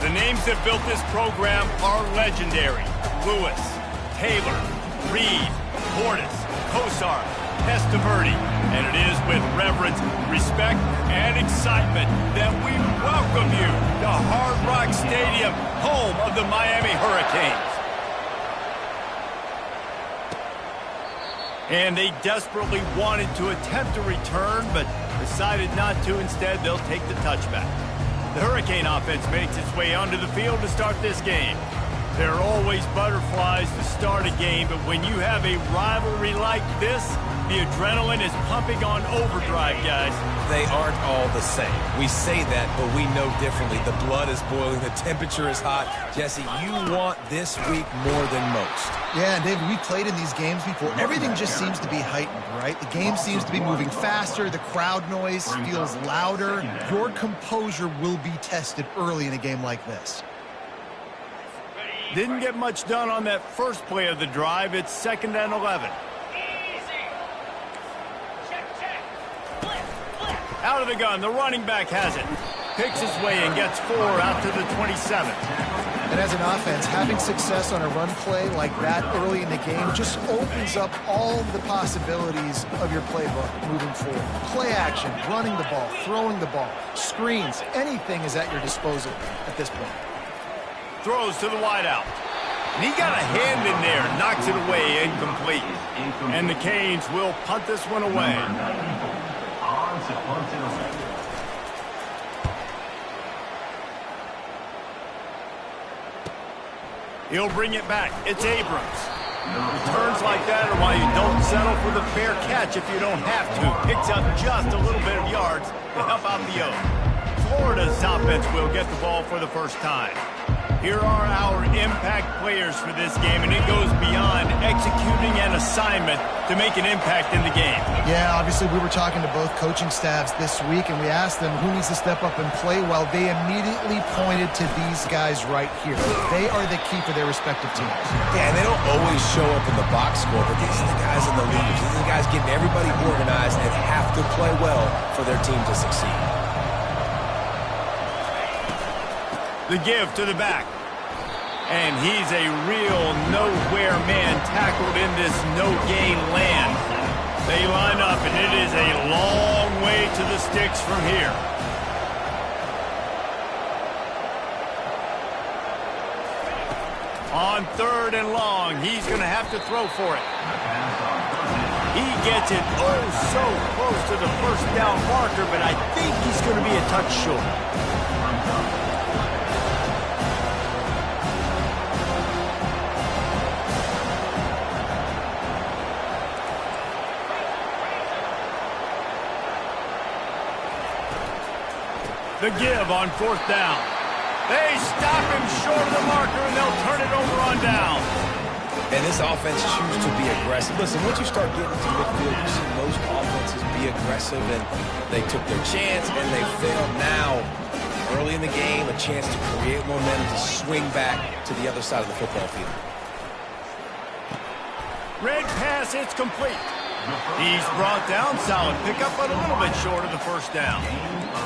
The names that built this program are legendary. Lewis, Taylor, Reed, Portis, Kosar, Testaverde. And it is with reverence, respect, and excitement that we welcome you to Hard Rock Stadium, home of the Miami Hurricanes. And they desperately wanted to attempt a return, but decided not to. Instead, they'll take the touchback. The Hurricane offense makes its way onto the field to start this game. There are always butterflies to start a game, but when you have a rivalry like this, the adrenaline is pumping on overdrive, guys. They aren't all the same. We say that, but we know differently. The blood is boiling. The temperature is hot. Jesse, you want this week more than most. Yeah, and David, we played in these games before. Everything just seems to be heightened, right? The game seems to be moving faster. The crowd noise feels louder. Your composure will be tested early in a game like this. Didn't get much done on that first play of the drive. It's 2nd and 11. Out of the gun, the running back has it. Picks his way and gets 4 out to the 27. And as an offense, having success on a run play like that early in the game just opens up all the possibilities of your playbook moving forward. Play action, running the ball, throwing the ball, screens, anything is at your disposal at this point. Throws to the wideout. And he got a hand in there, knocks it away, incomplete. And the Canes will punt this one away. He'll bring it back. It's Abrams. Returns like that are why you don't settle for the fair catch if you don't have to. Picks up just a little bit of yards to help out the O's. Florida's offense will get the ball for the first time. Here are our impact players for this game, and it goes beyond executing an assignment to make an impact in the game. Yeah, obviously we were talking to both coaching staffs this week, and we asked them who needs to step up and play. Well, they immediately pointed to these guys right here. They are the key for their respective teams. Yeah, and they don't always show up in the box score, but these are the guys in the leaders. These are the guys getting everybody organized and have to play well for their team to succeed. The give to the back. And he's a real nowhere man tackled in this no-gain land. They line up, and it is a long way to the sticks from here. On 3rd and long, he's going to have to throw for it. He gets it oh so close to the first down marker, but I think he's going to be a touch short. The give on 4th down. They stop him short of the marker, and they'll turn it over on down. And this offense chooses to be aggressive. Listen, once you start getting to midfield, you see most offenses be aggressive, and they took their chance, and they failed. Now, early in the game, a chance to create momentum, to swing back to the other side of the football field. Red pass, it's complete. He's brought down, solid pickup, but a little bit short of the first down.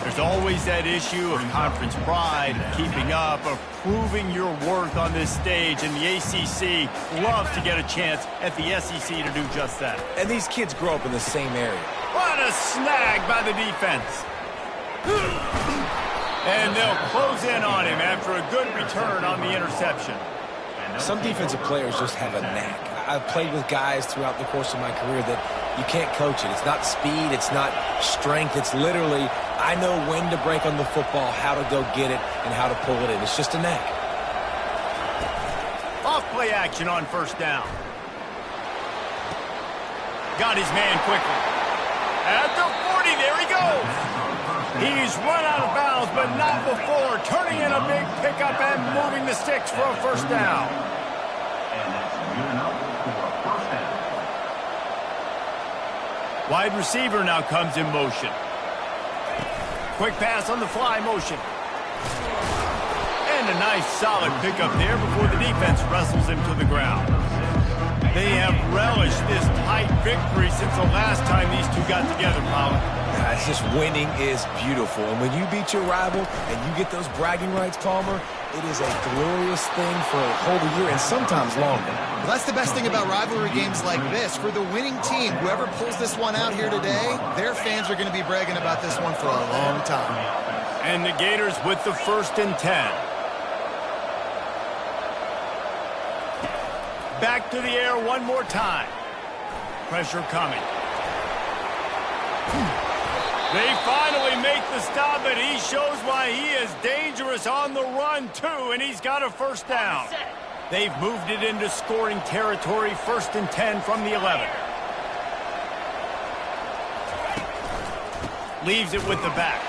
There's always that issue of conference pride, keeping up, of proving your worth on this stage, and the ACC loves to get a chance at the SEC to do just that. And these kids grow up in the same area. What a snag by the defense. And they'll close in on him after a good return on the interception. Some defensive players just have a knack. I've played with guys throughout the course of my career that you can't coach it. It's not speed, it's not strength, it's literally, I know when to break on the football, how to go get it, and how to pull it in. It's just a knack. Off play action on 1st down. Got his man quickly. At the 40, there he goes. He's run out of bounds, but not before turning in a big pickup and moving the sticks for a 1st down. Wide receiver now comes in motion. Quick pass on the fly motion. And a nice solid pickup there before the defense wrestles him to the ground. They have relish this tight victory since the last time these two got together, Paul. It's just winning is beautiful. And when you beat your rival and you get those bragging rights, Palmer, it is a glorious thing for a whole year and sometimes longer. Well, that's the best thing about rivalry games like this. For the winning team, whoever pulls this one out here today, their fans are going to be bragging about this one for a long time. And the Gators with the 1st and 10. Back to the air one more time. Pressure coming. They finally make the stop, and he shows why he is dangerous on the run, too, and he's got a 1st down. They've moved it into scoring territory, 1st and 10 from the 11. Leaves it with the back.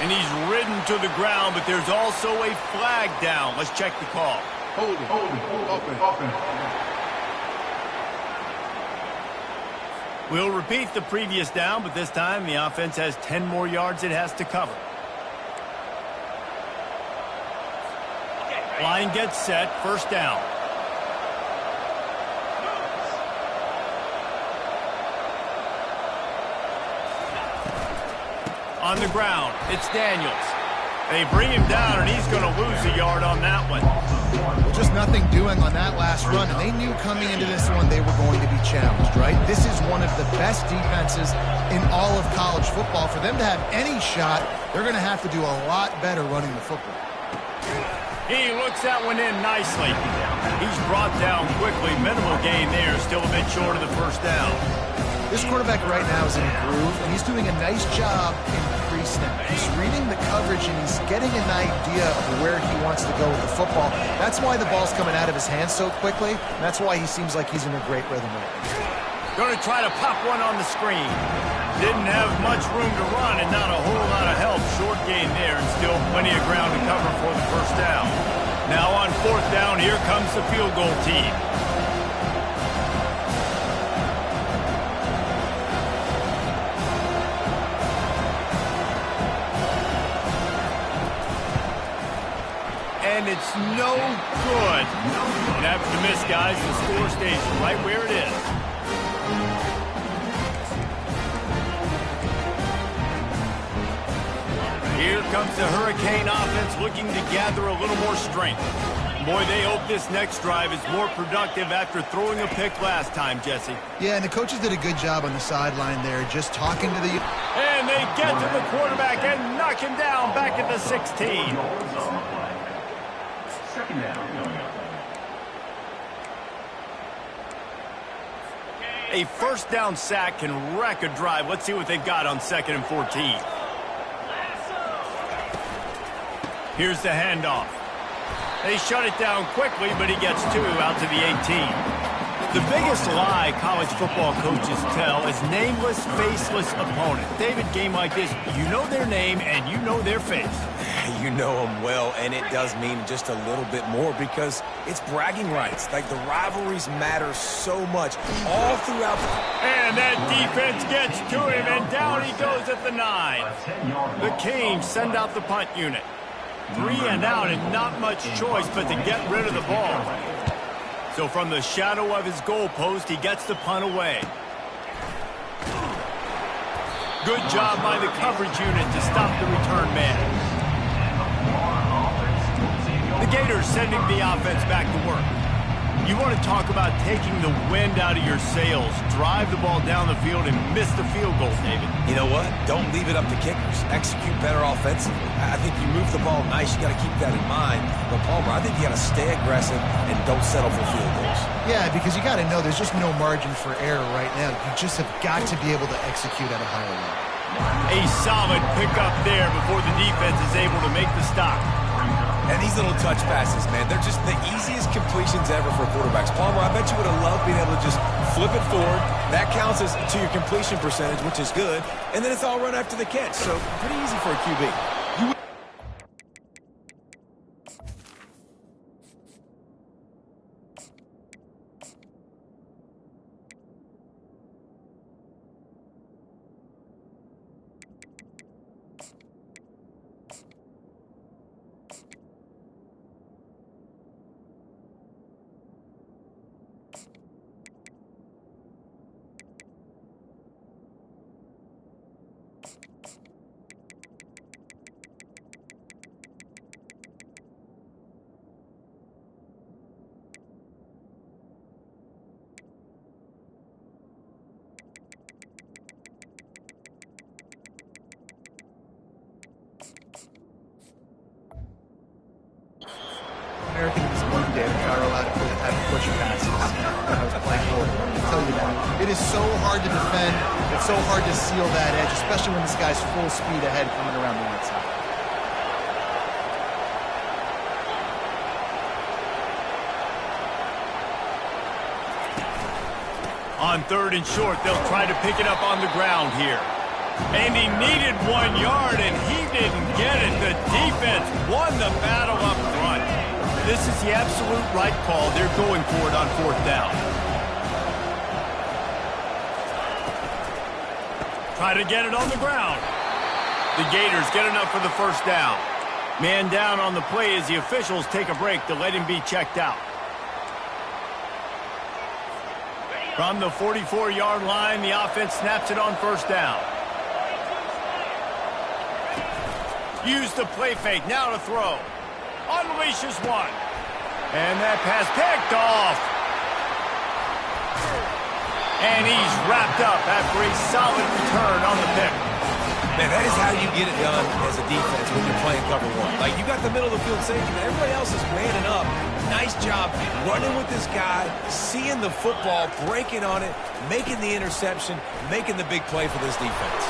And he's ridden to the ground, but there's also a flag down. Let's check the call. Hold it, open. We'll repeat the previous down, but this time the offense has 10 more yards it has to cover. Line gets set, 1st down. On the ground, it's Daniels. They bring him down, and he's going to lose a yard on that one. Just nothing doing on that last run, and they knew coming into this one they were going to be challenged, right? This is one of the best defenses in all of college football. For them to have any shot, they're going to have to do a lot better running the football. He looks that one in nicely. He's brought down quickly. Minimal gain there, still a bit short of the 1st down. This quarterback right now is in a groove, and he's doing a nice job in pre-snap. He's reading the coverage, and he's getting an idea of where he wants to go with the football. That's why the ball's coming out of his hands so quickly, and that's why he seems like he's in a great rhythm right now. Going to try to pop one on the screen. Didn't have much room to run and not a whole lot of help. Short gain there and still plenty of ground to cover for the 1st down. Now on 4th down, here comes the field goal team. And it's no good. And after the miss, guys, the score stays right where it is. Here comes the Hurricane offense looking to gather a little more strength. Boy, they hope this next drive is more productive after throwing a pick last time, Jesse. Yeah, and the coaches did a good job on the sideline there, just talking to the... And they get to the quarterback and knock him down back at the 16. A 1st down sack can wreck a drive. Let's see what they've got on 2nd and 14. Here's the handoff. They shut it down quickly, but he gets 2 out to the 18. The biggest lie college football coaches tell is nameless, faceless opponent. David, game like this, you know their name and you know their face. You know them well, and it does mean just a little bit more because it's bragging rights. Like, the rivalries matter so much all throughout. And that defense gets to him, and down he goes at the 9. The Canes send out the punt unit. 3 and out, and not much choice but to get rid of the ball. So from the shadow of his goalpost, he gets the punt away. Good job by the coverage unit to stop the return man. The Gators sending the offense back to work. You want to talk about taking the wind out of your sails. Drive the ball down the field and miss the field goal, David. You know what? Don't leave it up to kickers. Execute better offensively. I think you move the ball nice. You got to keep that in mind. But, Palmer, I think you got to stay aggressive and don't settle for field goals. Yeah, because you got to know there's just no margin for error right now. You just have got to be able to execute at a higher level. A solid pickup there before the defense is able to make the stop. And these little touch passes, man, they're just the easiest completions ever for quarterbacks. Palmer, I bet you would have loved being able to just flip it forward. That counts as to your completion percentage, which is good. And then it's all run after the catch. So pretty easy for a QB. is so hard to defend. It's so hard to seal that edge, especially when this guy's full speed ahead coming around the outside. On 3rd and short, they'll try to pick it up on the ground here. And he needed 1 yard, and he didn't get it. The defense won the battle up front. This is the absolute right call. They're going for it on 4th down. Try to get it on the ground. The Gators get enough for the 1st down. Man down on the play as the officials take a break to let him be checked out. From the 44-yard line, the offense snaps it on 1st down. Use the play fake, now to throw. Unleashes one. And that pass picked off. And he's wrapped up after a solid return on the pick. Man, that is how you get it done as a defense when you're playing cover 1. Like, you got the middle of the field safety, but everybody else is manning up. Nice job running with this guy, seeing the football, breaking on it, making the interception, making the big play for this defense.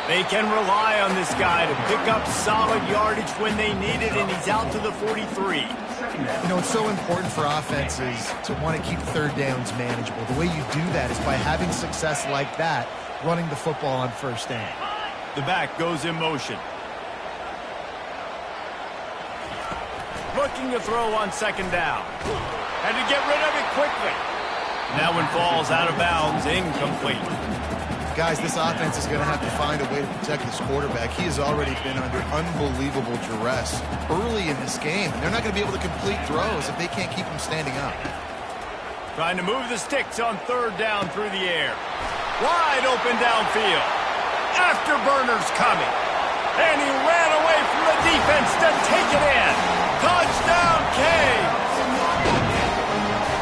They can rely on this guy to pick up solid yardage when they need it, and he's out to the 43. You know, it's so important for offenses to want to keep 3rd downs manageable. The way you do that is by having success like that, running the football on 1st down. The back goes in motion. Looking to throw on 2nd down. Had to get rid of it quickly. That one falls out of bounds, incomplete. Guys, this offense is going to have to find a way to protect this quarterback. He has already been under unbelievable duress early in this game. They're not going to be able to complete throws if they can't keep him standing up. Trying to move the sticks on 3rd down through the air. Wide open downfield. Afterburner's coming. And he ran away from the defense to take it in. Touchdown, Canes!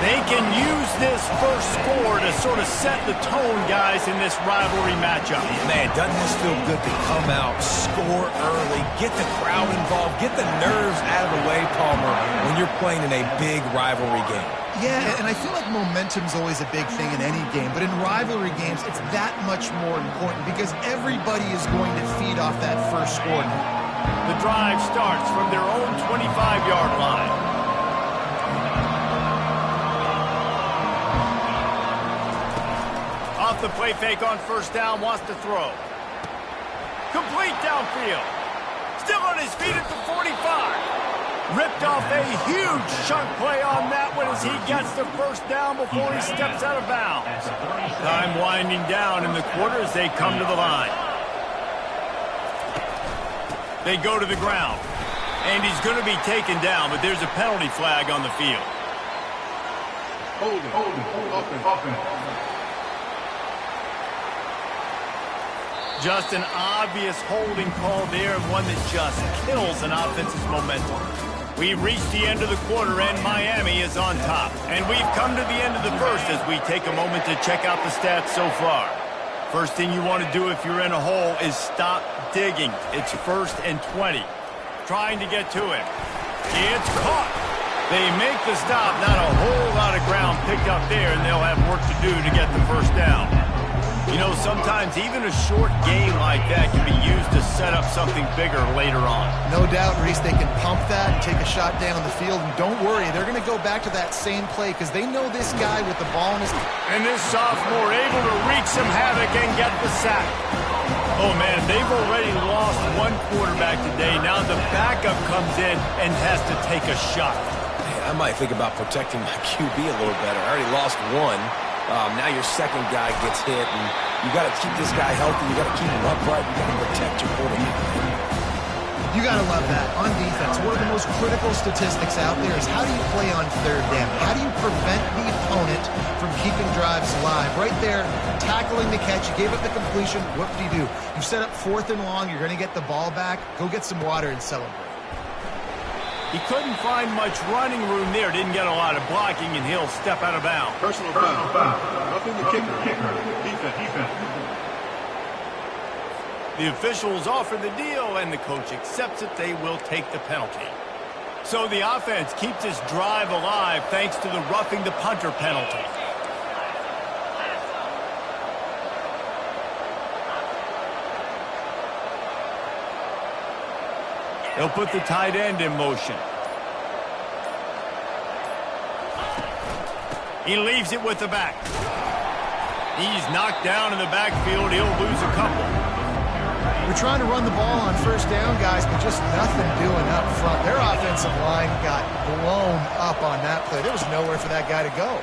They can use this first score to sort of set the tone, guys, in this rivalry matchup. Man, doesn't this feel good to come out, score early, get the crowd involved, get the nerves out of the way, Palmer, when you're playing in a big rivalry game. Yeah, and I feel like momentum's always a big thing in any game, but in rivalry games, it's that much more important because everybody is going to feed off that first score. The drive starts from their own 25-yard line. Off the play fake on 1st down, wants to throw. Complete downfield. Still on his feet at the 45. Ripped off a huge chunk play on that one as he gets the 1st down before he steps out of bounds. Time winding down in the quarter as they come to the line. They go to the ground. And he's going to be taken down, but there's a penalty flag on the field. Holding, offense. Just an obvious holding call there, and one that just kills an offense's momentum. We've reached the end of the quarter, and Miami is on top. And we've come to the end of the 1st as we take a moment to check out the stats so far. First thing you want to do if you're in a hole is stop digging. It's 1st and 20. Trying to get to him. It's caught. They make the stop. Not a whole lot of ground picked up there, and they'll have work to do to get the 1st down. You know, sometimes even a short game like that can be used to set up something bigger later on. No doubt, Reese, they can pump that and take a shot down the field. And don't worry, they're going to go back to that same play because they know this guy with the ball in his... And this sophomore able to wreak some havoc and get the sack. Oh, man, they've already lost one quarterback today. Now the backup comes in and has to take a shot. Man, I might think about protecting my QB a little better. I already lost one. Now your 2nd guy gets hit, and you got to keep this guy healthy. You got to keep him upright. You got to protect your quarterback. You got to love that. On defense, one of the most critical statistics out there is how do you play on 3rd down? How do you prevent the opponent from keeping drives alive? Right there, tackling the catch. You gave up the completion. What do? You set up 4th and long. You're going to get the ball back. Go get some water and celebrate. He couldn't find much running room there. Didn't get a lot of blocking, and he'll step out of bounds. Personal foul. Nothing the kicker. Defense. The officials offer the deal, and the coach accepts it. They will take the penalty. So the offense keeps this drive alive thanks to the roughing the punter penalty. They'll put the tight end in motion. He leaves it with the back. He's knocked down in the backfield. He'll lose a couple. We're trying to run the ball on first down, guys, but just nothing doing up front. Their offensive line got blown up on that play. There was nowhere for that guy to go.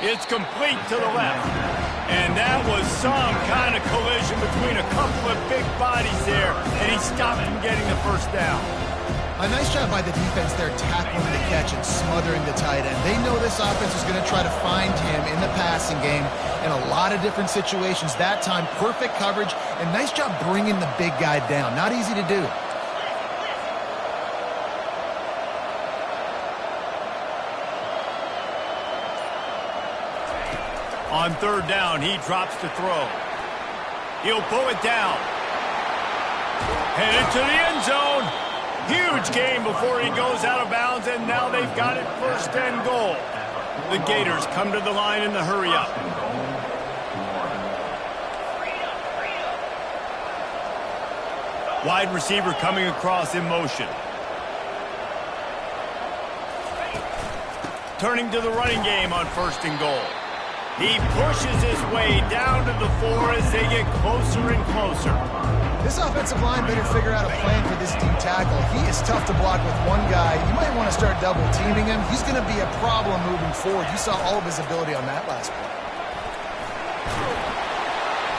It's complete to the left. And that was some kind of collision between a couple of big bodies there, and he stopped him getting the first down. A nice job by the defense there tackling the catch and smothering the tight end. They know this offense is going to try to find him in the passing game in a lot of different situations. That time, perfect coverage, and nice job bringing the big guy down. Not easy to do. On third down, he drops to throw. He'll pull it down. Headed to the end zone. Huge gain before he goes out of bounds, and now they've got it first and goal. The Gators come to the line in the hurry-up. Wide receiver coming across in motion. Turning to the running game on first and goal. He pushes his way down to the 4 as they get closer and closer. This offensive line better figure out a plan for this deep tackle. He is tough to block with one guy. You might want to start double teaming him. He's going to be a problem moving forward. You saw all of his ability on that last play.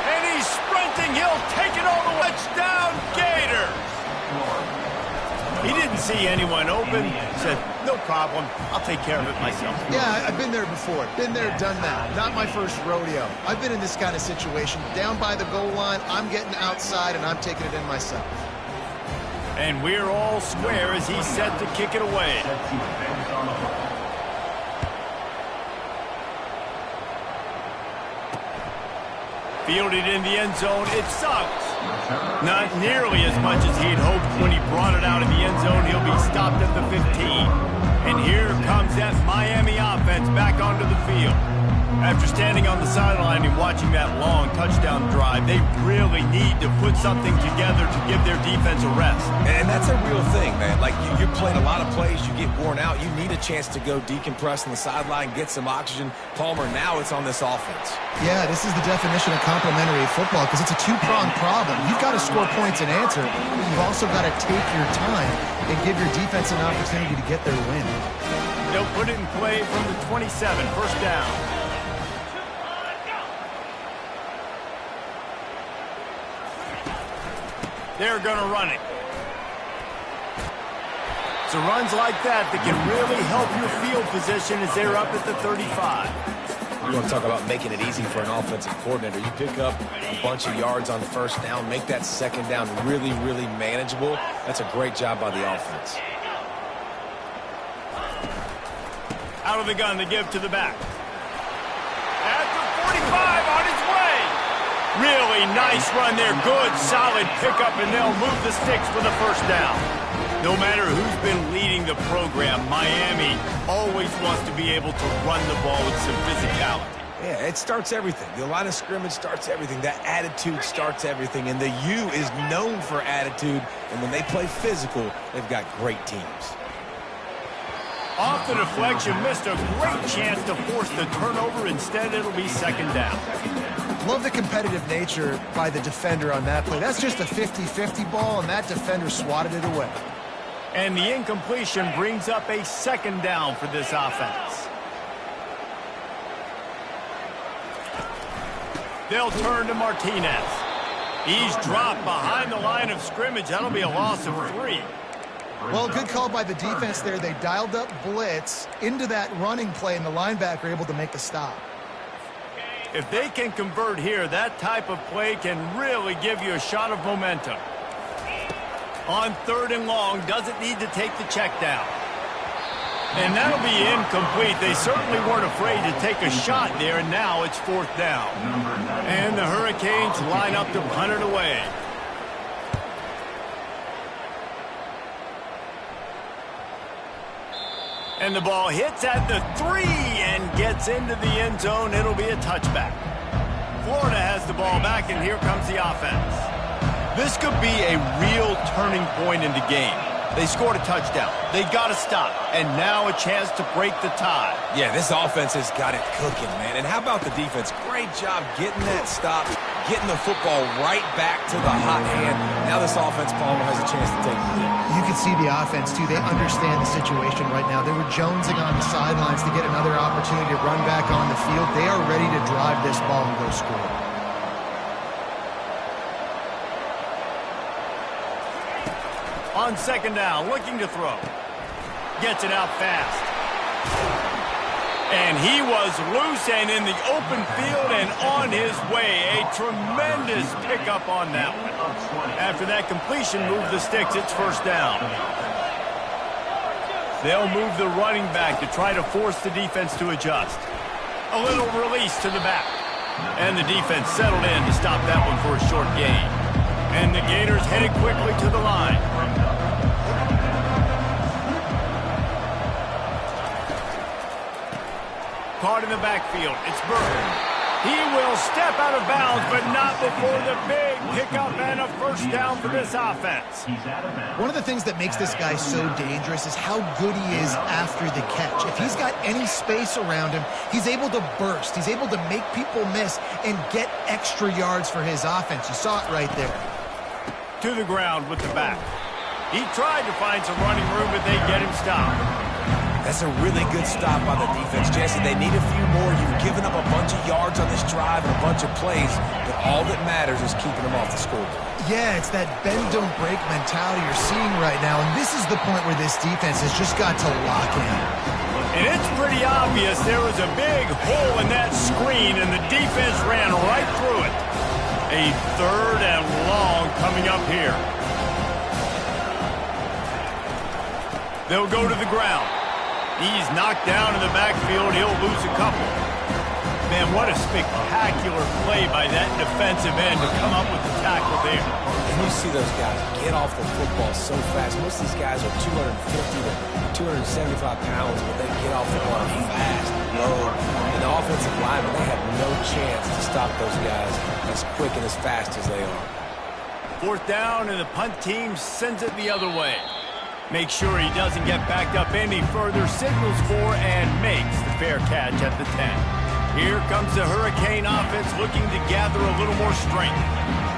And he's sprinting. He'll take it all the way. Touchdown, Gators. He didn't see anyone open. He said, no problem. I'll take care of it myself. Yeah, I've been there before. Been there, done that. Not my first rodeo. I've been in this kind of situation. Down by the goal line, I'm getting outside, and I'm taking it in myself. And we're all square as he's set to kick it away. Fielded in the end zone. It sucks. Not nearly as much as he'd hoped when he brought it out of the end zone. He'll be stopped at the 15. And here comes that Miami offense back onto the field. After standing on the sideline and watching that long touchdown drive, they really need to put something together to give their defense a rest. And that's a real thing, man. Like, you're playing a lot of plays, you get worn out. You need a chance to go decompress on the sideline, get some oxygen. Palmer, now it's on this offense. Yeah, this is the definition of complementary football because it's a two-pronged problem. You've got to score points and answer, but you've also got to take your time and give your defense an opportunity to get their win. They'll put it in play from the 27, first down. They're going to run it. So runs like that can really help your field position as they're up at the 35. You want to talk about making it easy for an offensive coordinator. You pick up a bunch of yards on first down, make that second down really, really manageable. That's a great job by the offense. Out of the gun to give to the back. At the 45 on his way. Really nice run there. Good, solid pickup, and they'll move the sticks for the first down. No matter who's been leading the program, Miami always wants to be able to run the ball with some physicality. Yeah, it starts everything. The line of scrimmage starts everything. That attitude starts everything. And the U is known for attitude. And when they play physical, they've got great teams. Off the deflection, missed a great chance to force the turnover. Instead, it'll be second down. Love the competitive nature by the defender on that play. That's just a 50-50 ball, and that defender swatted it away. And the incompletion brings up a second down for this offense. They'll turn to Martinez. He's dropped behind the line of scrimmage. That'll be a loss of 3. Well, good call by the defense there. They dialed up blitz into that running play, and the linebacker able to make the stop. If they can convert here, that type of play can really give you a shot of momentum. On third and long, doesn't need to take the check down. And that'll be incomplete. They certainly weren't afraid to take a shot there, and now it's fourth down. And the Hurricanes line up to punt it away. And the ball hits at the 3 and gets into the end zone. It'll be a touchback. Florida has the ball back, and here comes the offense. This could be a real turning point in the game. They scored a touchdown. They got to stop. And now a chance to break the tie. Yeah, this offense has got it cooking, man. And how about the defense? Great job getting that stop, getting the football right back to the hot hand. Now this offense, Palmer, has a chance to take the lead. You can see the offense, too. They understand the situation right now. They were jonesing on the sidelines to get another opportunity to run back on the field. They are ready to drive this ball and go score. On second down, looking to throw. Gets it out fast. And he was loose and in the open field and on his way. A tremendous pickup on that one. After that completion, move the sticks. It's first down. They'll move the running back to try to force the defense to adjust. A little release to the back. And the defense settled in to stop that one for a short gain. And the Gators headed quickly to the line. Caught in the backfield. It's Burton. He will step out of bounds, but not before the big pickup and a first down for this offense. One of the things that makes this guy so dangerous is how good he is after the catch. If he's got any space around him, he's able to burst. He's able to make people miss and get extra yards for his offense. You saw it right there. To the ground with the back. He tried to find some running room, but they get him stopped. That's a really good stop by the defense, Jesse. They need a few more. You've given up a bunch of yards on this drive and a bunch of plays, but all that matters is keeping them off the scoreboard. Yeah, it's that bend, don't break mentality you're seeing right now, and this is the point where this defense has just got to lock in. And it's pretty obvious there was a big hole in that screen, and the defense ran right through it. A third and long coming up here. They'll go to the ground. He's knocked down in the backfield. He'll lose a couple. Man, what a spectacular play by that defensive end to come up with the tackle there. And you see those guys get off the football so fast. Most of these guys are 250 to 275 pounds, but they get off the ball fast, low. And the offensive linemen, they have no chance to stop those guys as quick and as fast as they are. Fourth down, and the punt team sends it the other way. Make sure he doesn't get backed up any further, signals for and makes the fair catch at the 10. Here comes the Hurricane offense looking to gather a little more strength.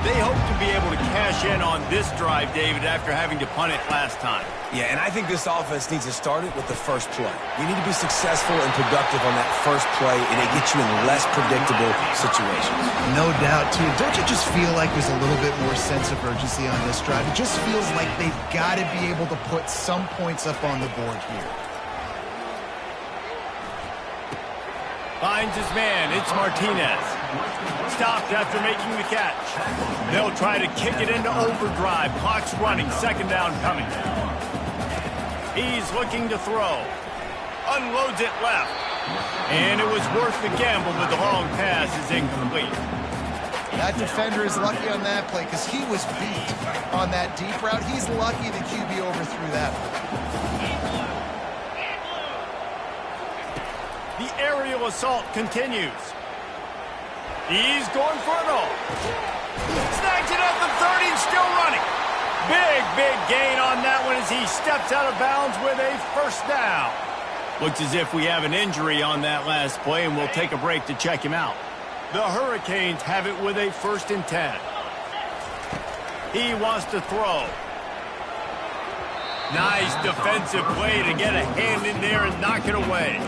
They hope to be able to cash in on this drive, David, after having to punt it last time. Yeah, and I think this offense needs to start it with the first play. You need to be successful and productive on that first play, and it gets you in less predictable situations. No doubt, too. Don't you just feel like there's a little bit more sense of urgency on this drive? It just feels like they've got to be able to put some points up on the board here. Finds his man. It's Martinez. Stopped after making the catch. They'll try to kick it into overdrive. Clock's running. Second down coming. He's looking to throw. Unloads it left. And it was worth the gamble, but the long pass is incomplete. That defender is lucky on that play because he was beat on that deep route. He's lucky the QB overthrew that one. The aerial assault continues. He's going for it all. Snags it at the 30 and still running. Big gain on that one as he steps out of bounds with a first down. Looks as if we have an injury on that last play, and we'll take a break to check him out. The Hurricanes have it with a 1st and 10. He wants to throw. Nice defensive play to get a hand in there and knock it away.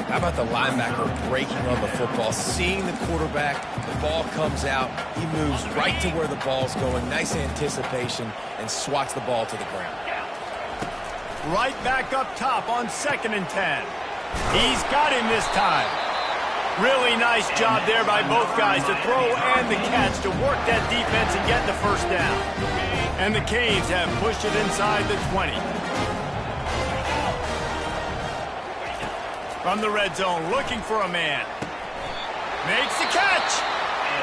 How about the linebacker breaking on the football, seeing the quarterback, the ball comes out, he moves right to where the ball's going, nice anticipation, and swats the ball to the ground. Right back up top on 2nd and 10. He's got him this time. Really nice job there by both guys to throw and the catch to work that defense and get the first down. And the Canes have pushed it inside the 20. From the red zone, looking for a man. Makes the catch.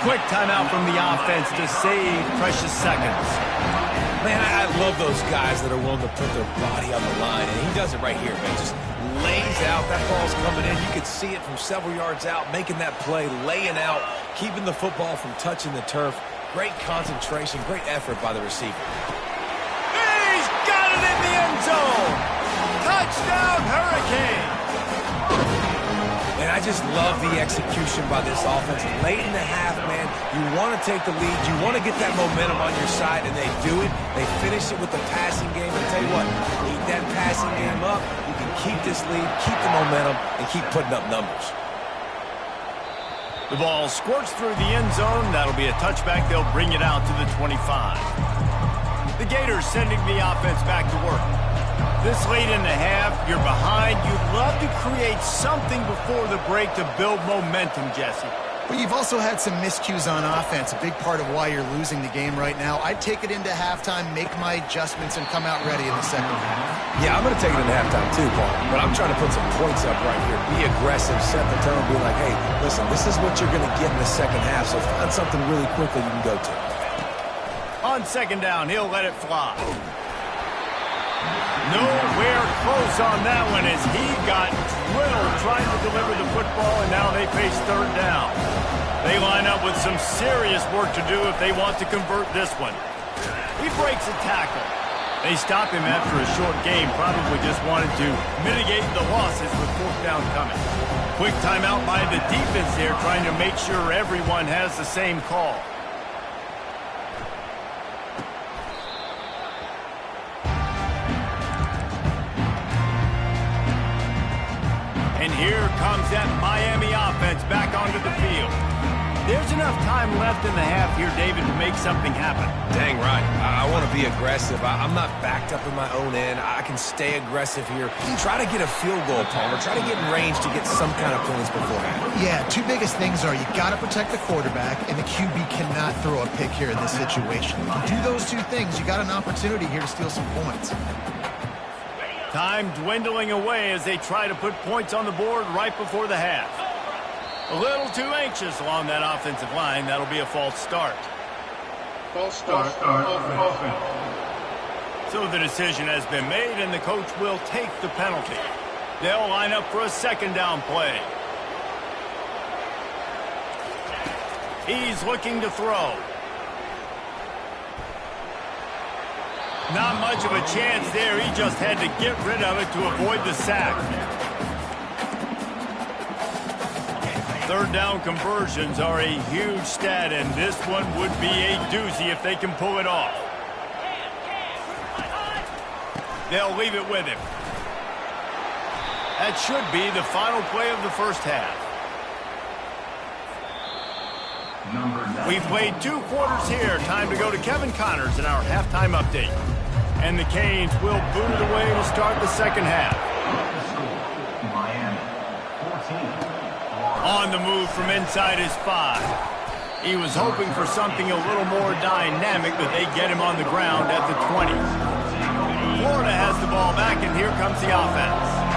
Quick timeout from the offense to save precious seconds. Man, I love those guys that are willing to put their body on the line, and he does it right here, man. Just lays out. That ball's coming in. You can see it from several yards out, making that play, laying out, keeping the football from touching the turf. Great concentration, great effort by the receiver. He's got it in the end zone. Touchdown, Hurricane. And I just love the execution by this offense. Late in the half, man, you want to take the lead. You want to get that momentum on your side, and they do it. They finish it with the passing game. And tell you what, keep that passing game up. You can keep this lead, keep the momentum, and keep putting up numbers. The ball squirts through the end zone. That'll be a touchback. They'll bring it out to the 25. The Gators sending the offense back to work. This late in the half, you're behind. You'd love to create something before the break to build momentum, Jesse. But you've also had some miscues on offense, a big part of why you're losing the game right now. I'd take it into halftime, make my adjustments, and come out ready in the second half. Yeah, I'm going to take it into halftime too, Paul. But I'm trying to put some points up right here. Be aggressive, set the tone, be like, hey, listen, this is what you're going to get in the second half, so find something really quickly you can go to. On second down, he'll let it fly. Nowhere close on that one as he got drilled trying to deliver the football, and now they face third down. They line up with some serious work to do if they want to convert this one. He breaks a tackle. They stop him after a short game, probably just wanted to mitigate the losses with fourth down coming. Quick timeout by the defense there, trying to make sure everyone has the same call. And here comes that Miami offense back onto the field. There's enough time left in the half here, David, to make something happen. Dang right. I want to be aggressive. I'm not backed up in my own end. I can stay aggressive here. Try to get a field goal, Palmer. Try to get in range to get some kind of points beforehand. Yeah, two biggest things are you got to protect the quarterback, and the QB cannot throw a pick here in this situation. If you do those two things, you got an opportunity here to steal some points. Time dwindling away as they try to put points on the board right before the half. A little too anxious along that offensive line. That'll be a false start. False start. Offense. So the decision has been made, and the coach will take the penalty. They'll line up for a second down play. He's looking to throw. Not much of a chance there. He just had to get rid of it to avoid the sack. Third down conversions are a huge stat, and this one would be a doozy if they can pull it off. They'll leave it with him. That should be the final play of the first half. We've played 2 quarters here. Time to go to Kevin Connors in our halftime update. And the Canes will boot it away to start the second half. On the move from inside his 5. He was hoping for something a little more dynamic, but they get him on the ground at the 20. Florida has the ball back, and here comes the offense.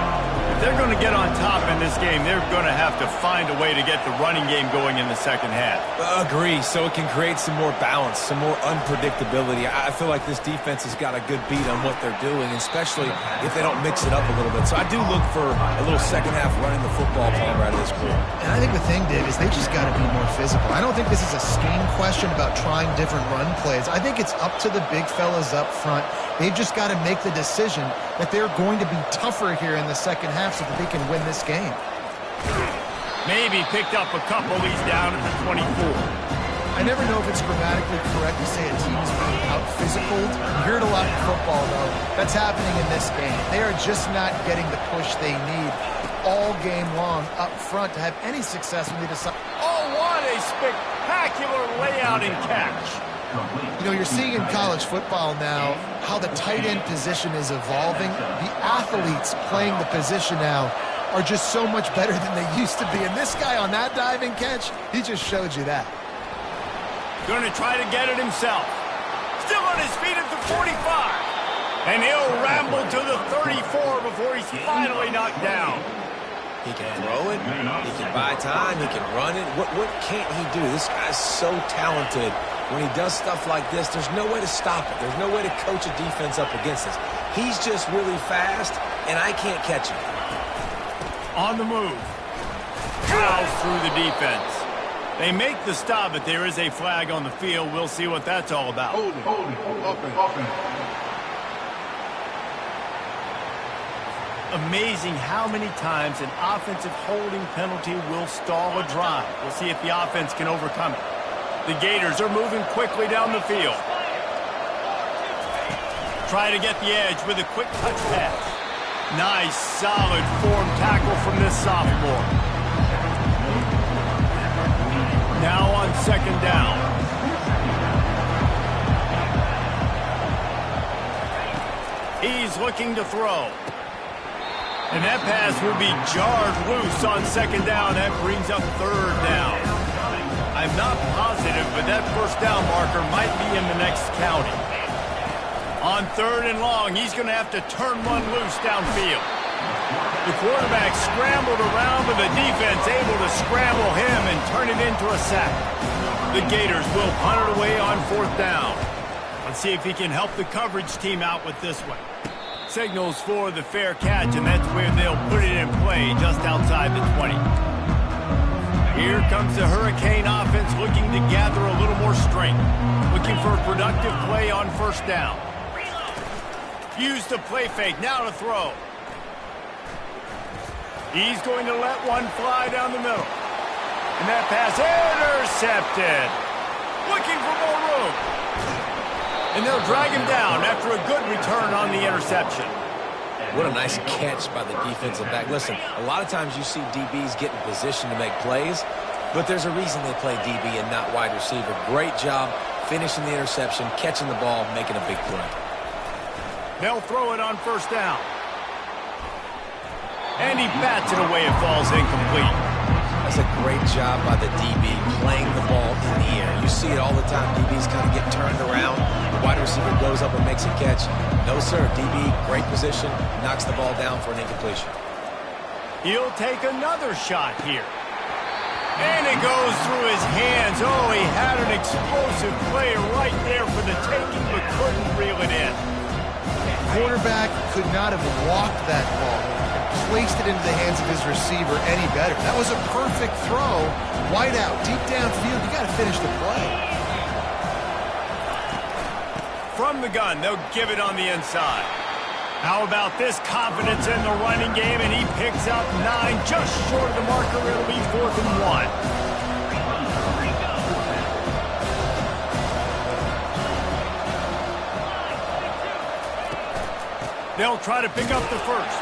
If they're going to get on top in this game, they're going to have to find a way to get the running game going in the second half. Agree, so it can create some more balance, some more unpredictability. I feel like this defense has got a good beat on what they're doing, especially if they don't mix it up a little bit. So I do look for a little second half running the football Palmer out of this group. And I think the thing, Dave, is they just got to be more physical. I don't think this is a scheme question about trying different run plays. I think it's up to the big fellas up front. They've just got to make the decision that they're going to be tougher here in the second half so that they can win this game. Maybe picked up a couple. He's down at the 24. I never know if it's grammatically correct to say a team is being out-physicaled. You hear it a lot in football, though. That's happening in this game. They are just not getting the push they need all game long up front to have any success when they decide. Oh, what a spectacular layout and catch. You know, you're seeing in college football now how the tight end position is evolving. The athletes playing the position now are just so much better than they used to be. And this guy on that diving catch, he just showed you that. Going to try to get it himself. Still on his feet at the 45. And he'll ramble to the 34 before he's finally knocked down. He can throw it, he can buy time, he can run it. What can't he do? This guy's so talented. When he does stuff like this, there's no way to stop it. There's no way to coach a defense up against this. He's just really fast, and I can't catch him. On the move. Plows through the defense. They make the stop, but there is a flag on the field. We'll see what that's all about. Holding. Offense. Amazing how many times an offensive holding penalty will stall a drive. We'll see if the offense can overcome it. The Gators are moving quickly down the field. Trying to get the edge with a quick touch pass. Nice, solid form tackle from this sophomore. Now on second down. He's looking to throw. And that pass will be jarred loose on second down. That brings up third down. I'm not positive, but that first down marker might be in the next county. On third and long, he's going to have to turn one loose downfield. The quarterback scrambled around, but the defense able to scramble him and turn it into a sack. The Gators will punt it away on fourth down. Let's see if he can help the coverage team out with this one. Signals for the fair catch, and that's where they'll put it in play, just outside the 20. Here comes the Hurricane offense looking to gather a little more strength. Looking for a productive play on first down. Use the play fake, now to throw. He's going to let one fly down the middle. And that pass intercepted. Looking for more room. And they'll drag him down after a good return on the interception. What a nice catch by the defensive back. Listen, a lot of times you see DBs get in position to make plays, but there's a reason they play DB and not wide receiver. Great job finishing the interception, catching the ball, making a big play. They'll throw it on first down. And he bats it away. It falls incomplete. That's a great job by the DB playing the ball in the air. You see it all the time. DBs kind of get turned around. The wide receiver goes up and makes a catch. No, sir. DB, great position, knocks the ball down for an incompletion. He'll take another shot here. And it goes through his hands. Oh, he had an explosive play right there for the taking, but couldn't reel it in. Quarterback could not have walked that ball, placed it into the hands of his receiver any better. That was a perfect throw. Wide out, deep downfield. You got to finish the play. From the gun, they'll give it on the inside. How about this confidence in the running game? And he picks up 9, just short of the marker. It'll be 4th and 1. They'll try to pick up the first.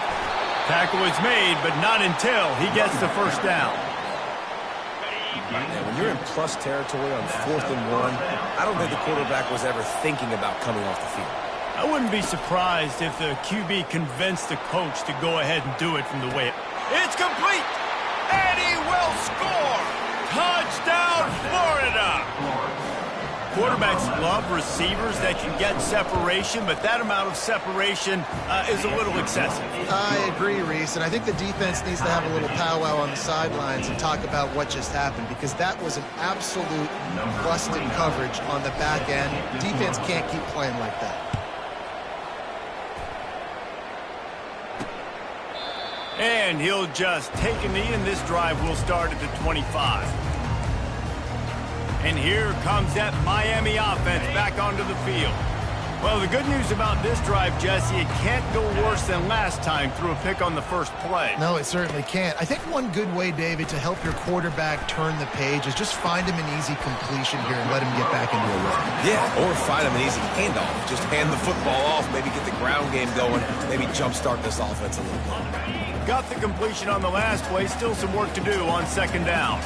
Tackle is made, but not until he gets the first down. Now, when you're in plus territory on 4th and 1, I don't think the quarterback was ever thinking about coming off the field. I wouldn't be surprised if the QB convinced the coach to go ahead and do it from the way it's complete. And he will score. Touchdown, Florida. Quarterbacks love receivers that can get separation, but that amount of separation is a little excessive. I agree, Reese, and I think the defense needs to have a little powwow on the sidelines and talk about what just happened, because that was an absolute busted coverage on the back end. Defense can't keep playing like that. And he'll just take a knee, and this drive will start at the 25. And here comes that Miami offense back onto the field. Well, the good news about this drive, Jesse, it can't go worse than last time through a pick on the first play. No, it certainly can't. I think one good way, David, to help your quarterback turn the page is just find him an easy completion here and let him get back into a rhythm. Yeah, or find him an easy handoff. Just hand the football off, maybe get the ground game going, maybe jumpstart this offense a little bit. Got the completion on the last play. Still some work to do on second down.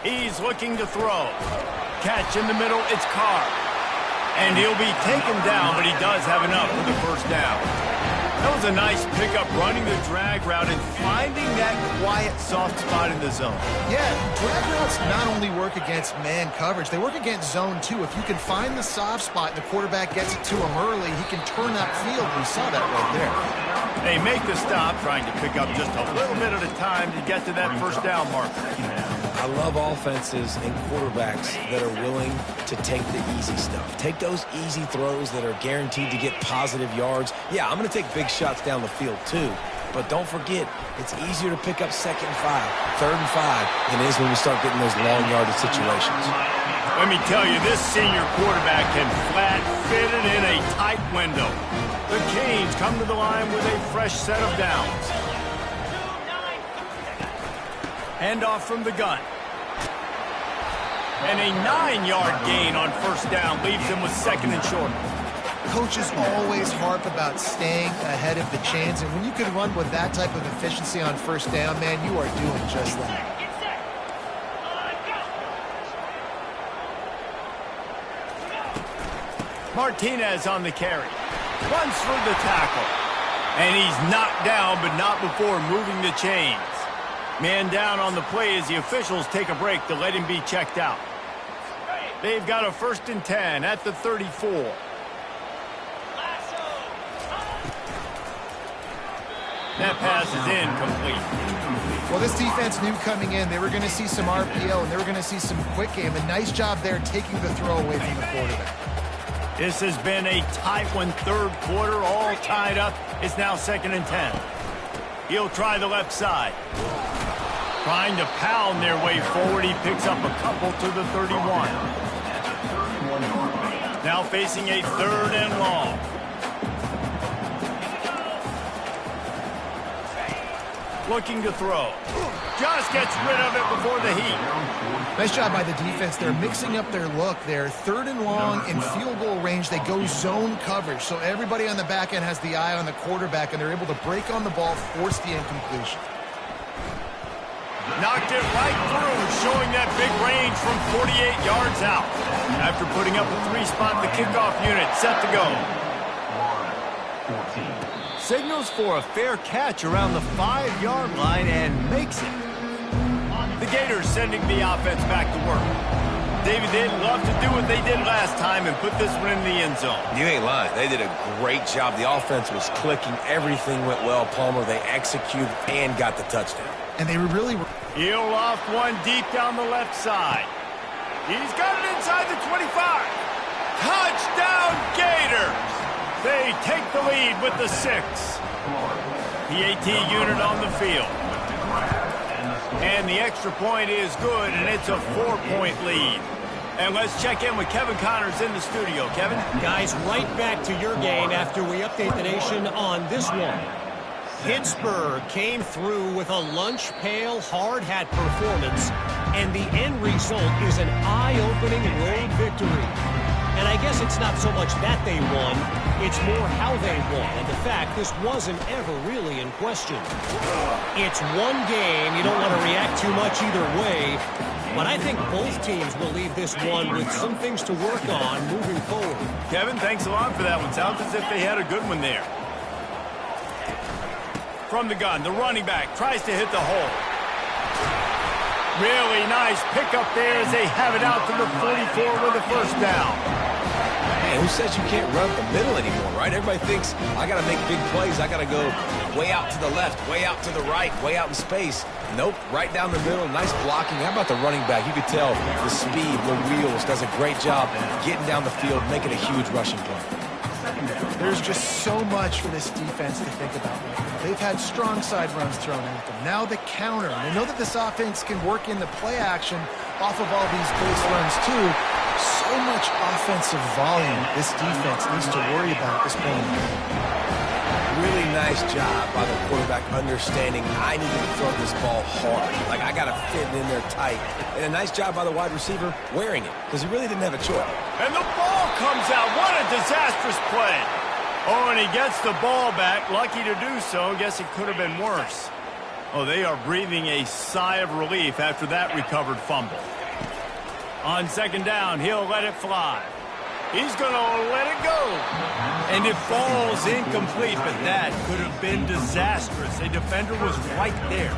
He's looking to throw. Catch in the middle, it's Carr. And he'll be taken down, but he does have enough for the first down. That was a nice pickup, running the drag route and finding that quiet, soft spot in the zone. Yeah, drag routes not only work against man coverage, they work against zone too. If you can find the soft spot and the quarterback gets it to him early, he can turn that field. We saw that right there. They make the stop, trying to pick up just a little bit at a time to get to that first down marker. I love offenses and quarterbacks that are willing to take the easy stuff. Take those easy throws that are guaranteed to get positive yards. Yeah, I'm going to take big shots down the field too, But don't forget, it's easier to pick up 2nd and 5, 3rd and 5 than it is when we start getting those long yardage situations. Let me tell you, this senior quarterback can flat fit it in a tight window. The Canes come to the line with a fresh set of downs. Handoff from the gun. And a 9-yard gain on 1st down leaves him with 2nd and short. Coaches always harp about staying ahead of the chains, and when you can run with that type of efficiency on 1st down, man, you are doing just that. Martinez on the carry. Runs for the tackle. And he's knocked down, but not before moving the chains. Man down on the play as the officials take a break to let him be checked out. They've got a 1st and 10 at the 34. That pass is incomplete. Well, this defense knew coming in they were going to see some RPO and they were going to see some quick game. A nice job there taking the throw away from the quarterback. This has been a tight one, 3rd quarter, all tied up. It's now 2nd and 10. He'll try the left side. Trying to pound their way forward. He picks up a couple to the 31. Now facing a 3rd and long. Looking to throw. Just gets rid of it before the heat. Nice job by the defense. They're mixing up their look there. 3rd and long in field goal range. They go zone coverage. So everybody on the back end has the eye on the quarterback, and they're able to break on the ball, force the incompletion. Knocked it right through, showing that big range from 48 yards out. After putting up a 3-spot, the kickoff unit set to go. Signals for a fair catch around the 5-yard line and makes it. The Gators sending the offense back to work. David, they'd love to do what they did last time and put this one in the end zone. You ain't lying. They did a great job. The offense was clicking. Everything went well, Palmer. They executed and got the touchdown. And they really were. He'll loft one deep down the left side. He's got it inside the 25. Touchdown, Gators! They take the lead with the 6. PAT unit on the field. And the extra point is good, and it's a 4-point lead. And let's check in with Kevin Connors in the studio. Kevin? Guys, right back to your game after we update the nation on this one. Pittsburgh came through with a lunch pail hard hat performance, and the end result is an eye-opening road victory. And I guess it's not so much that they won, it's more how they won. And the fact this wasn't ever really in question. It's one game. You don't want to react too much either way. But I think both teams will leave this one with some things to work on moving forward. Kevin, thanks a lot for that one. Sounds as if they had a good one there. From the gun, the running back tries to hit the hole. Really nice pickup there as they have it out to the 44 with a 1st down. Man, who says you can't run the middle anymore, right? Everybody thinks, I got to make big plays. I got to go way out to the left, way out to the right, way out in space. Nope, right down the middle, nice blocking. How about the running back? You could tell the speed, the wheels, does a great job getting down the field, making a huge rushing play. There's just so much for this defense to think about. They've had strong side runs thrown at them. Now the counter. And they know that this offense can work in the play action off of all these base runs too. So much offensive volume this defense needs to worry about at this point. Really nice job by the quarterback understanding I need to throw this ball hard. Like, I got to fit it in there tight. And a nice job by the wide receiver wearing it because he really didn't have a choice. And the ball comes out. What a disastrous play. Oh, and he gets the ball back. Lucky to do so. Guess it could have been worse. Oh, they are breathing a sigh of relief after that recovered fumble. On 2nd down, he'll let it fly. He's going to let it go. And it falls incomplete, but that could have been disastrous. A defender was right there.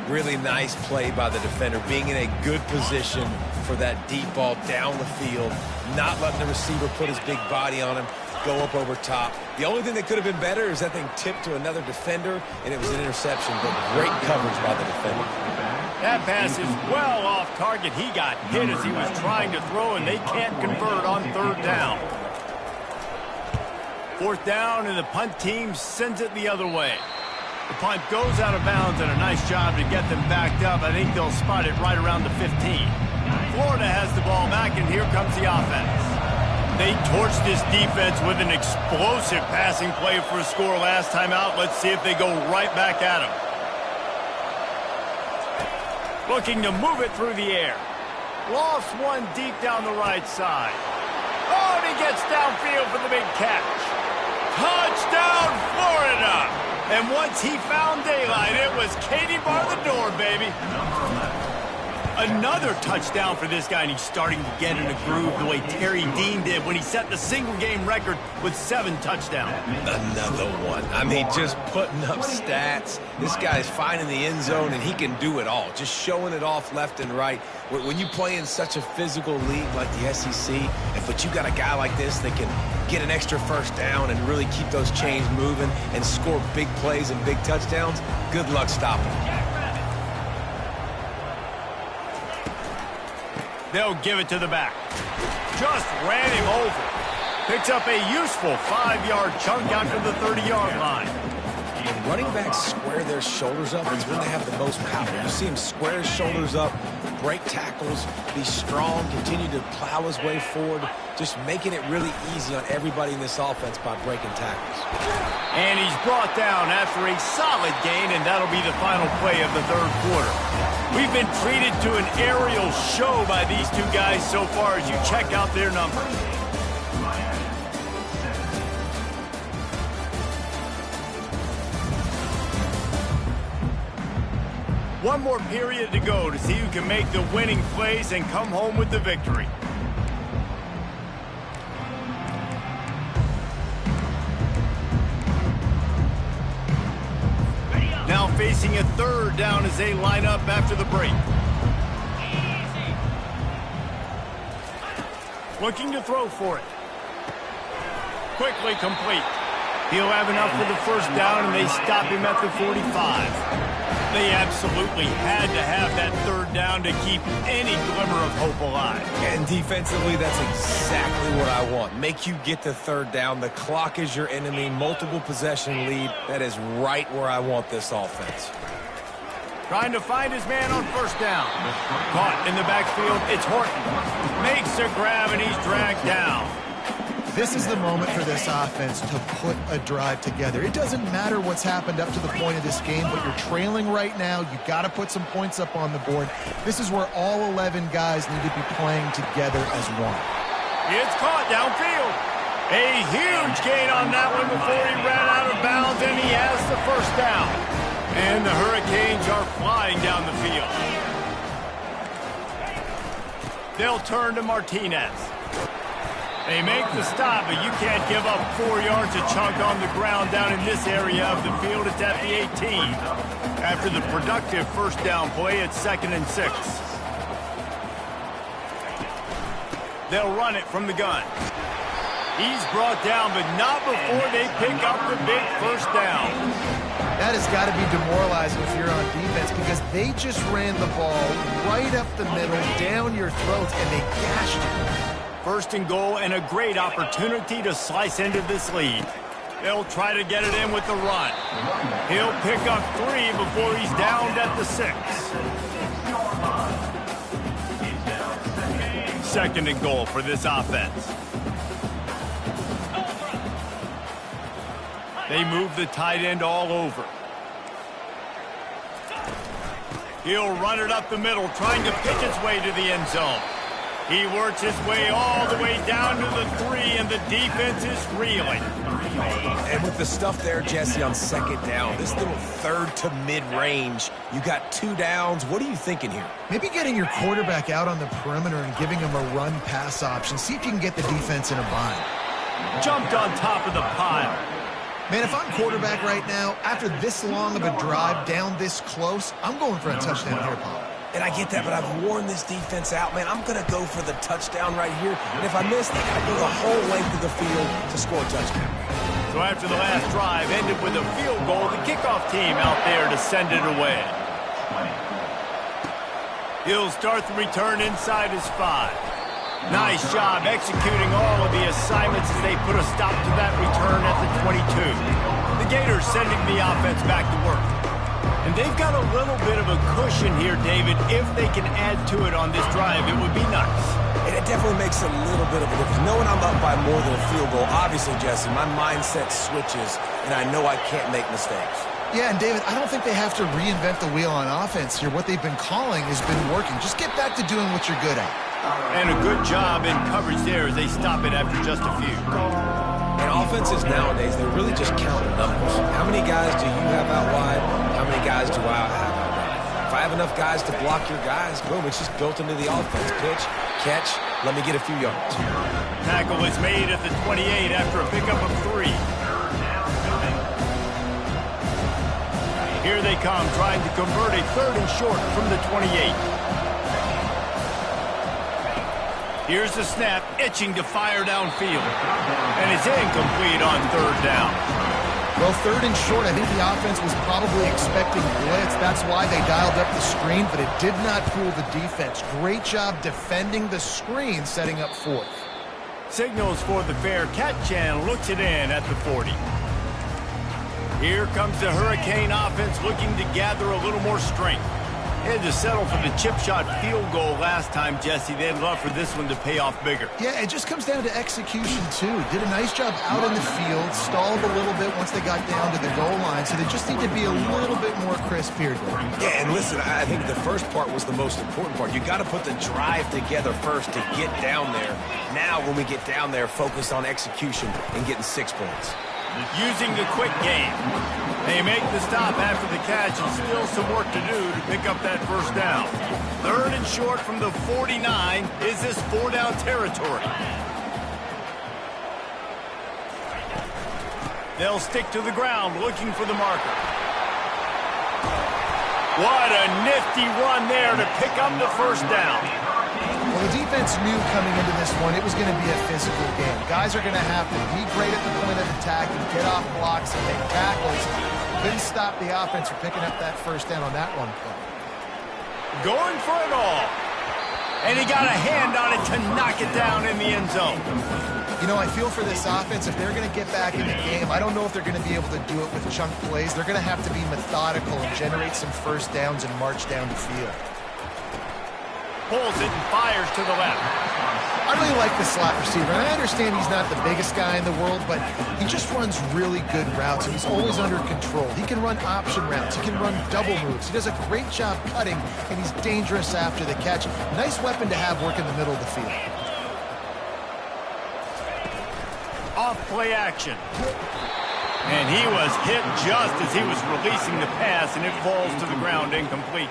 Really nice play by the defender, being in a good position for that deep ball down the field, not letting the receiver put his big body on him, go up over top. The only thing that could have been better is that thing tipped to another defender, and it was an interception, but great coverage by the defender. That pass is well off target. He got hit as he was trying to throw, and they can't convert on 3rd down. 4th down, and the punt team sends it the other way. The punt goes out of bounds, and a nice job to get them backed up. I think they'll spot it right around the 15. Florida has the ball back, and here comes the offense. They torched this defense with an explosive passing play for a score last time out. Let's see if they go right back at them. Looking to move it through the air. Lost one deep down the right side. Oh, and he gets downfield for the big catch. Touchdown, Florida! And once he found daylight, it was Katie bar the door, baby. Another touchdown for this guy, and he's starting to get in a groove the way Terry Dean did when he set the single-game record with 7 touchdowns. Another one. I mean, just putting up stats. This guy's finding the end zone, and he can do it all. Just showing it off left and right. When you play in such a physical league like the SEC, but you got a guy like this that can get an extra first down and really keep those chains moving and score big plays and big touchdowns, good luck stopping him. They'll give it to the back. Just ran him over. Picks up a useful 5-yard chunk out to the 30-yard line. When running backs square their shoulders up, it's when they have the most power. You see him square his shoulders up, break tackles, be strong, continue to plow his way forward, just making it really easy on everybody in this offense by breaking tackles. And he's brought down after a solid gain, and that'll be the final play of the third quarter. We've been treated to an aerial show by these two guys so far as you check out their numbers. One more period to go to see who can make the winning plays and come home with the victory. Now facing a third down as they line up after the break. Looking to throw for it. Quickly complete. He'll have enough for the first down, and they stop him at the 45. They absolutely had to have that third down to keep any glimmer of hope alive. And defensively, that's exactly what I want. Make you get the third down. The clock is your enemy. Multiple possession lead. That is right where I want this offense. Trying to find his man on first down. Caught in the backfield. It's Horton. Makes a grab, and he's dragged down. This is the moment for this offense to put a drive together. It doesn't matter what's happened up to the point of this game, but you're trailing right now. You got to put some points up on the board. This is where all 11 guys need to be playing together as one. It's caught downfield. A huge gain on that one before he ran out of bounds, and he has the first down. And the Hurricanes are flying down the field. They'll turn to Martinez. They make the stop, but you can't give up 4 yards a chunk on the ground down in this area of the field. It's at the 18. After the productive first down play, it's 2nd and 6. They'll run it from the gun. He's brought down, but not before they pick up the big first down. That has got to be demoralizing if you're on defense, because they just ran the ball right up the middle, down your throats, and they gashed you. First and goal, and a great opportunity to slice into this lead. They'll try to get it in with the run. He'll pick up 3 before he's downed at the 6. 2nd and goal for this offense. They move the tight end all over. He'll run it up the middle, trying to pitch its way to the end zone. He works his way all the way down to the 3, and the defense is reeling. And with the stuff there, Jesse, on 2nd down, this little third to mid-range, you got 2 downs. What are you thinking here? Maybe getting your quarterback out on the perimeter and giving him a run-pass option. See if you can get the defense in a bind. Jumped on top of the pile. Man, if I'm quarterback right now, after this long of a drive down this close, I'm going for a touchdown here, Paul. And I get that, but I've worn this defense out, man. I'm going to go for the touchdown right here. And if I miss, they got to go the whole length of the field to score a touchdown. So after the last drive ended with a field goal, the kickoff team out there to send it away. He'll start the return inside his 5. Nice job executing all of the assignments as they put a stop to that return at the 22. The Gators sending the offense back to work. And they've got a little bit of a cushion here, David. If they can add to it on this drive, it would be nice. And it definitely makes a little bit of a difference. Knowing I'm up by more than a field goal, obviously, Jesse, my mindset switches, and I know I can't make mistakes. Yeah, and David, I don't think they have to reinvent the wheel on offense here. What they've been calling has been working. Just get back to doing what you're good at. And a good job in coverage there as they stop it after just a few. And offenses nowadays, they really just count numbers. How many guys do you have out wide? How many guys do I have out wide? If I have enough guys to block your guys, boom, it's just built into the offense. Pitch, catch, let me get a few yards. Tackle is made at the 28 after a pickup of 3. Here they come, trying to convert a 3rd and short from the 28. Here's the snap, itching to fire downfield. And it's incomplete on 3rd down. Well, 3rd and short, I think the offense was probably expecting blitz. That's why they dialed up the screen, but it did not fool the defense. Great job defending the screen, setting up 4th. Signals for the fair catch and looks it in at the 40. Here comes the Hurricane offense looking to gather a little more strength. Had to settle for the chip shot field goal last time, Jesse. They'd love for this one to pay off bigger. Yeah, it just comes down to execution, too. Did a nice job out in the field, stalled a little bit once they got down to the goal line, so they just need to be a little bit more crisp here. Yeah, and listen, I think the first part was the most important part. You got to put the drive together first to get down there. Now, when we get down there, focus on execution and getting 6 points. Using the quick game. They make the stop after the catch and still some work to do to pick up that 1st down. 3rd and short from the 49. Is this 4-down territory? They'll stick to the ground looking for the marker. What a nifty run there to pick up the 1st down. Well, the defense knew coming into this one it was going to be a physical game. Guys are going to have to be great at the point of attack and get off blocks and make tackles. Couldn't stop the offense from picking up that 1st down on that one play. Going for it all. And he got a hand on it to knock it down in the end zone. You know, I feel for this offense, if they're going to get back in the game, I don't know if they're going to be able to do it with chunk plays. They're going to have to be methodical and generate some 1st downs and march down the field. Pulls it and fires to the left. I really like the slot receiver, and I understand he's not the biggest guy in the world, but he just runs really good routes, and he's always under control. He can run option routes. He can run double moves. He does a great job cutting, and he's dangerous after the catch. Nice weapon to have work in the middle of the field. Off play action. And he was hit just as he was releasing the pass, and it falls to the ground incomplete.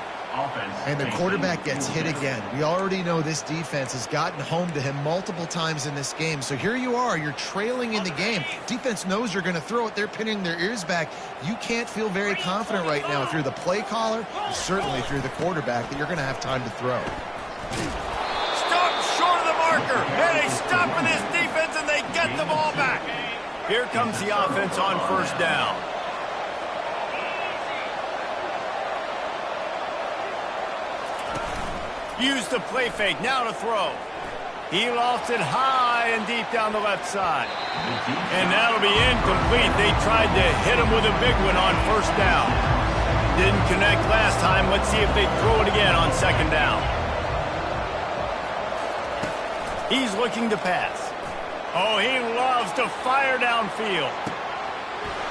And the quarterback gets hit again. We already know this defense has gotten home to him multiple times in this game. So here you are, you're trailing in the game. Defense knows you're going to throw it. They're pinning their ears back. You can't feel very confident right now if you're the play caller, or certainly if you're the quarterback, that you're going to have time to throw. Stop short of the marker. And they stop in this defense, and they get the ball back. Here comes the offense on 1st down. Use the play fake, now to throw. He lost it high and deep down the left side. And that'll be incomplete. They tried to hit him with a big one on 1st down. Didn't connect last time. Let's see if they throw it again on 2nd down. He's looking to pass. Oh, he loves to fire downfield.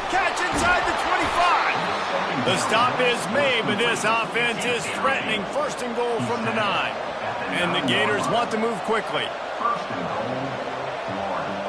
Catch inside the 25. The stop is made, but this offense is threatening 1st and goal from the 9. And the Gators want to move quickly. 1st and goal, Florida.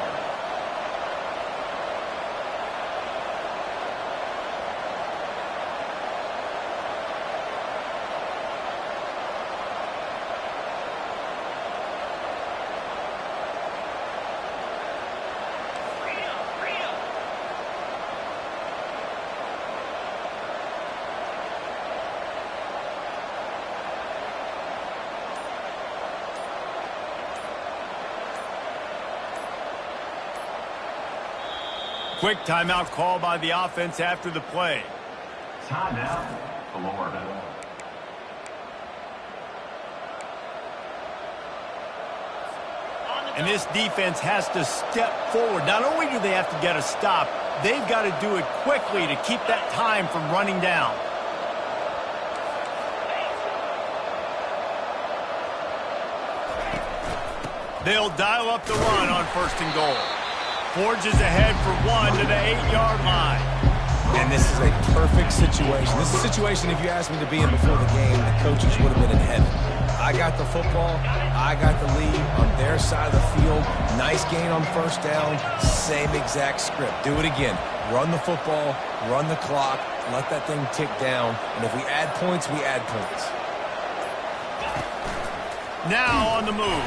Quick timeout call by the offense after the play. Timeout, Florida. And this defense has to step forward. Not only do they have to get a stop, they've got to do it quickly to keep that time from running down. They'll dial up the run on 1st and goal. Forges ahead for 1 to the 8-yard line. And this is a perfect situation. This is a situation, if you asked me to be in before the game, the coaches would have been in heaven. I got the football. I got the lead on their side of the field. Nice gain on 1st down. Same exact script. Do it again. Run the football, run the clock, let that thing tick down. And if we add points, we add points. Now on the move.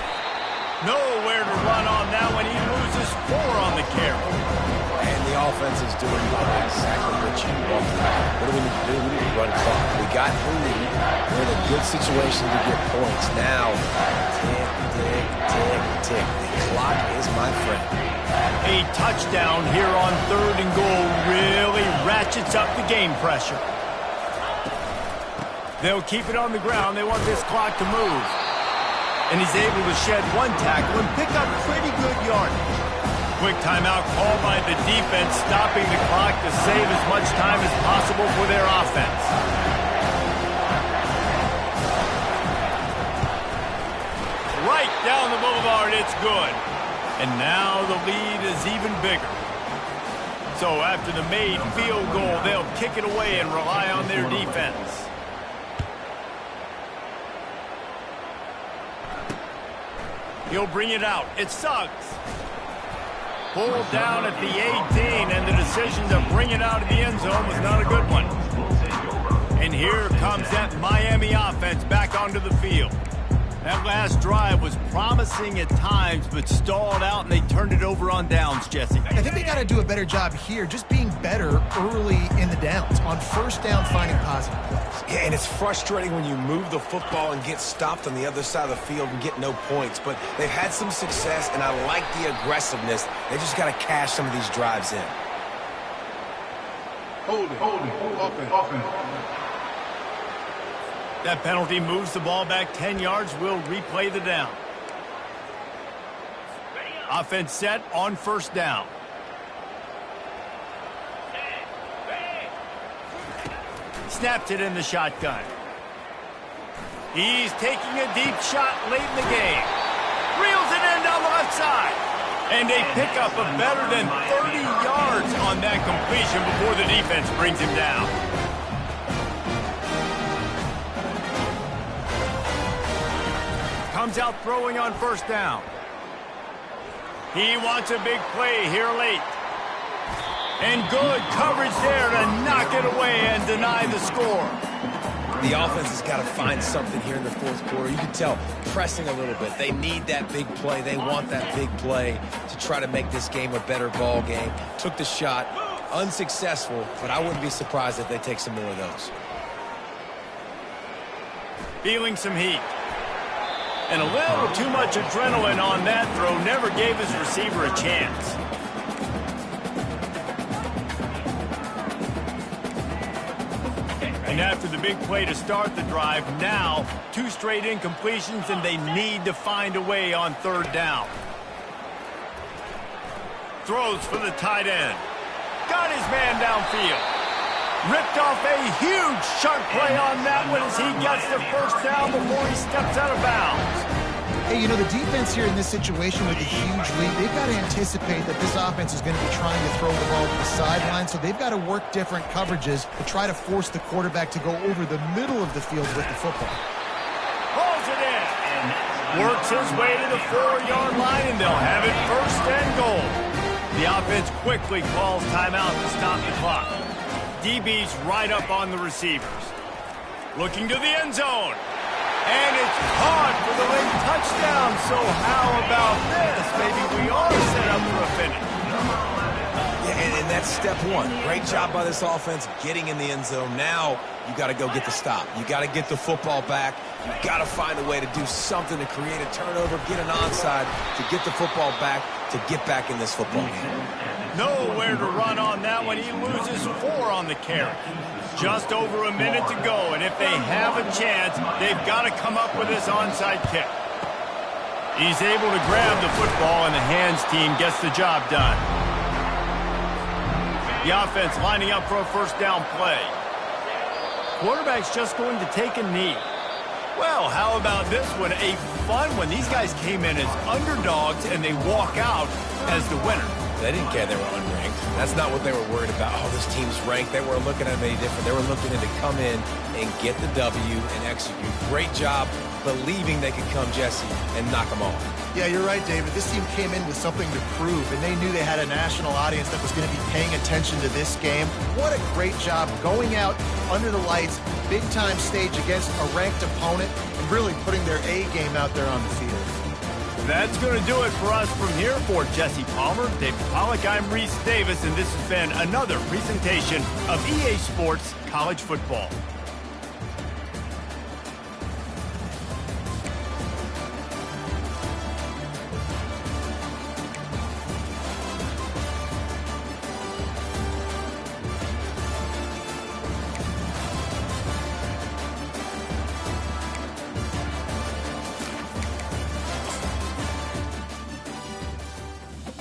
Nowhere to run on that when he loses 4 on the carry. And the offense is doing exactly what you want. What do we need to do? We need to run clock. We got the lead. We're in a good situation to get points. Now, tick, tick, tick, tick. The clock is my friend. A touchdown here on 3rd and goal really ratchets up the game pressure. They'll keep it on the ground. They want this clock to move. And he's able to shed 1 tackle and pick up pretty good yardage. Quick timeout called by the defense, stopping the clock to save as much time as possible for their offense. Right down the boulevard, it's good. And now the lead is even bigger. So after the made field goal, they'll kick it away and rely on their defense. He'll bring it out. It sucks. Pulled down at the 18, and the decision to bring it out of the end zone was not a good one. And here comes that Miami offense back onto the field. That last drive was promising at times, but stalled out, and they turned it over on downs, Jesse. I think they got to do a better job here, just being better early in the downs. On 1st down, finding positive plays. Yeah, and it's frustrating when you move the football and get stopped on the other side of the field and get no points. But they've had some success, and I like the aggressiveness. They just got to cash some of these drives in. Holding, offense. That penalty moves the ball back 10 yards. We'll replay the down. Offense set on 1st down. Snapped it in the shotgun. He's taking a deep shot late in the game. Reels it in down the left side. And a pickup of better than 30 yards on that completion before the defense brings him down. Comes out throwing on 1st down. He wants a big play here late. And good coverage there to knock it away and deny the score. The offense has got to find something here in the 4th quarter. You can tell, pressing a little bit. They need that big play. They want that big play to try to make this game a better ball game. Took the shot, unsuccessful, but I wouldn't be surprised if they take some more of those. Feeling some heat. And a little too much adrenaline on that throw. Never gave his receiver a chance. And after the big play to start the drive, now 2 straight incompletions, and they need to find a way on 3rd down. Throws for the tight end. Got his man downfield. Ripped off a huge chunk play on that one as he gets the 1st down before he steps out of bounds. Hey, you know, the defense here in this situation with a huge lead, they've got to anticipate that this offense is going to be trying to throw the ball to the sideline, so they've got to work different coverages to try to force the quarterback to go over the middle of the field with the football. Pulls it in. Works his way to the 4-yard line, and they'll have it 1st and goal. The offense quickly calls timeout to stop the clock. DB's right up on the receivers. Looking to the end zone. And it's caught for the late touchdown. So how about this? Maybe we are set up for a finish. Yeah, and that's step 1. Great job by this offense getting in the end zone. Now you got to go get the stop. You got to get the football back. You got to find a way to do something to create a turnover, get an onside, to get the football back, to get back in this football game. Nowhere to run on that one. He loses 4 on the carry. Just over a minute to go, and if they have a chance, they've got to come up with this onside kick. He's able to grab the football, and the hands team gets the job done. The offense lining up for a first down play. Quarterback's just going to take a knee. Well, how about this one? A fun one. These guys came in as underdogs, and they walk out as the winner. They didn't care they were unranked. That's not what they were worried about. Oh, this team's ranked. They weren't looking at them any different. They were looking to come in and get the W and execute. Great job believing they could come, Jesse, and knock them off. Yeah, you're right, David. This team came in with something to prove, and they knew they had a national audience that was going to be paying attention to this game. What a great job going out under the lights, big-time stage against a ranked opponent, and really putting their A game out there on the field. That's going to do it for us from here. For Jesse Palmer, David Pollack, I'm Reese Davis, and this has been another presentation of EA Sports College Football.